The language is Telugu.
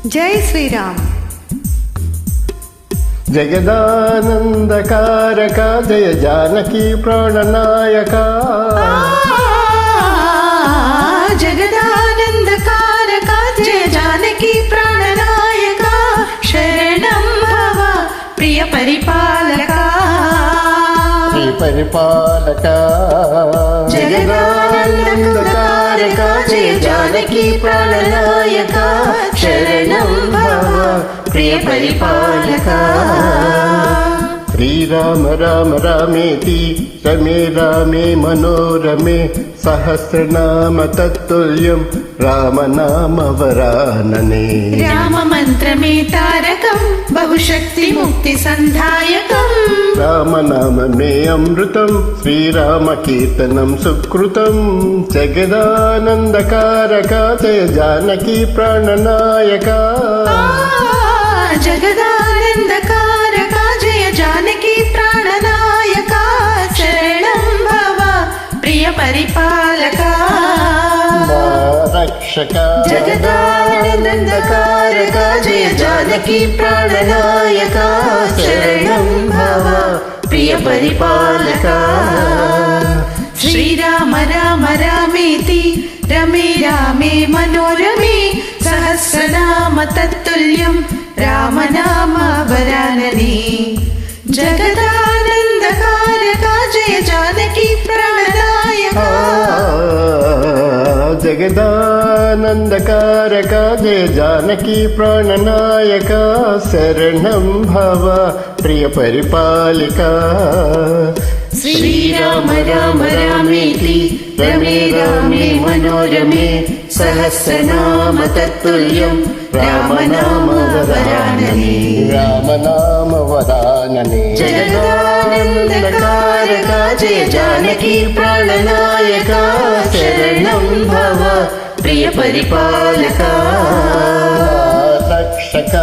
జై శ్రీరామ్. జగదానందకారక జయ జానకి ప్రాణనాయక. జగదానందకారక జయ జానకి ప్రాణనాయక. శరణం భవ ప్రియ పరిపాలక. ప్రియ పరిపాలక. జగదానందకారక జయ జానకి ప్రాణనాయక. శరణం భవ ప్రియ పరిపాలక. శ్రీరామ రామ రామేతి రమే రామే మనోరమే సహస్రనామ తత్తుల్యం రామనామ వరాననే. రామ మంత్రమే తారకం బహుశక్తి ముక్తి సంధాయకం. రామనామమే అమృతం శ్రీరామ కీర్తనం సుకృతం. జగదానందకారక జయ జానకి ప్రాణనాయక. జగదానందకారక జయ జానకి ప్రాణనాయక. శరణం భవ ప్రియ పరిపాలక. రక్షక. జగదానందకారక జయ జానకి ప్రాణనాయక. శరణం భవ ప్రియ పరిపాలక. శ్రీరామ రామ రామేతి రమే రామే మనోరమే సహస్రనామ తత్తుల్యం రామనామ వరాననే. జగదానందకారక జయ జానకి ప్రాణనాయక. జగదానందకారక జయ జానకి ప్రాణనాయక. శరణం భవ ప్రియ పరిపాలిక. శ్రీరామ రామ రామేతి రమే రామే మనోరమే సహస్రనామ తత్తుల్యం రామనామ వరాననే. రామనామ వరాననే. జగదానందకారక జయ జానకి ప్రాణనాయక. శరణం భవ ప్రియ పరిపాలక. రక్షక.